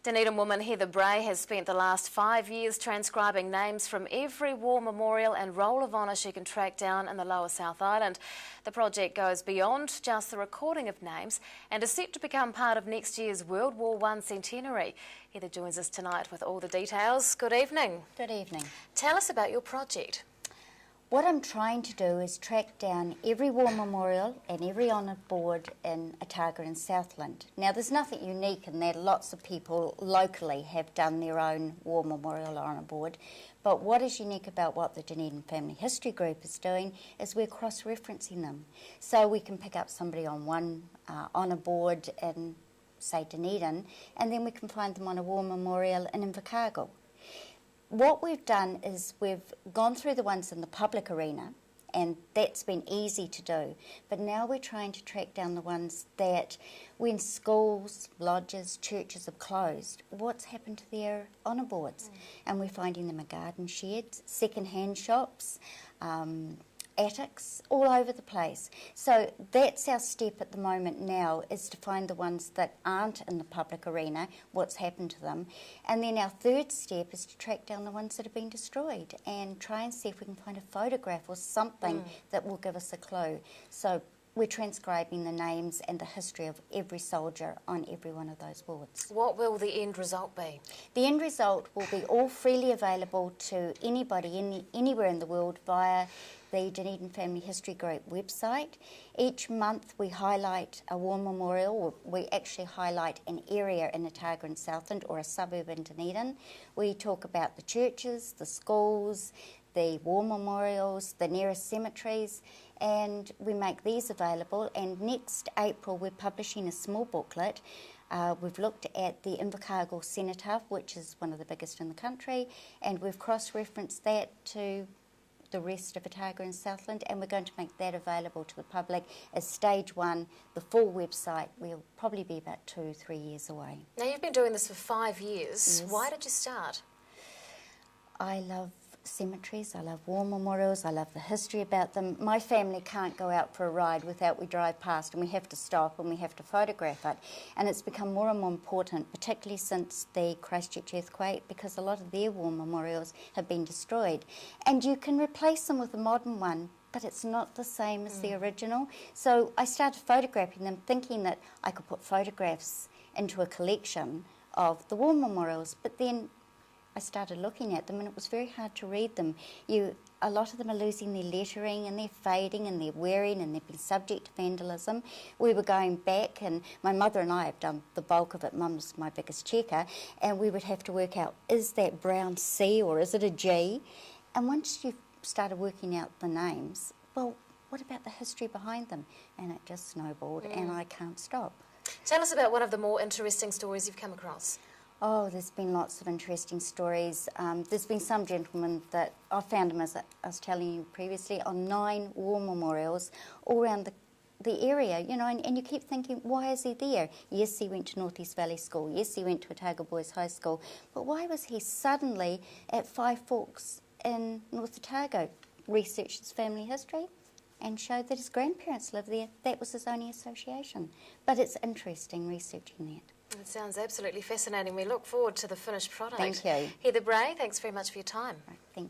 Dunedin woman Heather Bray has spent the last 5 years transcribing names from every war memorial and roll of honour she can track down in the Lower South Island. The project goes beyond just the recording of names and is set to become part of next year's World War I centenary. Heather joins us tonight with all the details. Good evening. Good evening. Tell us about your project. What I'm trying to do is track down every war memorial and every honour board in Otago and Southland. Now, there's nothing unique in that. Lots of people locally have done their own war memorial or honour board. But what is unique about what the Dunedin Family History Group is doing is we're cross-referencing them. So we can pick up somebody on one honour board in, say, Dunedin, and then we can find them on a war memorial in Invercargill. What we've done is we've gone through the ones in the public arena, and that's been easy to do. But now we're trying to track down the ones that when schools, lodges, churches have closed, what's happened to their honour boards? And we're finding them in garden sheds, second-hand shops, attics, all over the place. So that's our step at the moment now, is to find the ones that aren't in the public arena, what's happened to them. And then our third step is to track down the ones that have been destroyed and try and see if we can find a photograph or something that will give us a clue. So we're transcribing the names and the history of every soldier on every one of those boards. What will the end result be? The end result will be all freely available to anybody anywhere in the world via the Dunedin Family History Group website. Each month we highlight a war memorial, or we actually highlight an area in Otago and Southland or a suburb in Dunedin. We talk about the churches, the schools, the war memorials, the nearest cemeteries, and we make these available. And next April we're publishing a small booklet. We've looked at the Invercargill cenotaph, which is one of the biggest in the country, and we've cross-referenced that to the rest of Otago and Southland, and we're going to make that available to the public as stage one. The full website will probably be about 2-3 years away. Now, you've been doing this for 5 years. Yes. Why did you start? I love cemeteries, I love war memorials, I love the history about them. My family can't go out for a ride without we drive past, and we have to stop and we have to photograph it. And it's become more and more important, particularly since the Christchurch earthquake, because a lot of their war memorials have been destroyed. And you can replace them with a modern one, but it's not the same as the original. So I started photographing them, thinking that I could put photographs into a collection of the war memorials, but then I started looking at them and it was very hard to read them. A lot of them are losing their lettering and they're fading and they're wearing and they've been subject to vandalism. We were going back, and my mother and I have done the bulk of it. Mum's my biggest checker, and we would have to work out, is that brown C or is it a G? And once you started working out the names, well, what about the history behind them? And it just snowballed and I can't stop. Tell us about one of the more interesting stories you've come across. Oh, there's been lots of interesting stories. There's been some gentlemen that I found him, as I was telling you previously, on 9 war memorials all around the area, you know, and you keep thinking, why is he there? Yes, he went to North East Valley School. Yes, he went to Otago Boys High School. But why was he suddenly at Five Forks in North Otago? Researched his family history and showed that his grandparents lived there. That was his only association. But it's interesting researching that. It sounds absolutely fascinating. We look forward to the finished product. Thank you. Heather Bray, thanks very much for your time. Right, thank you.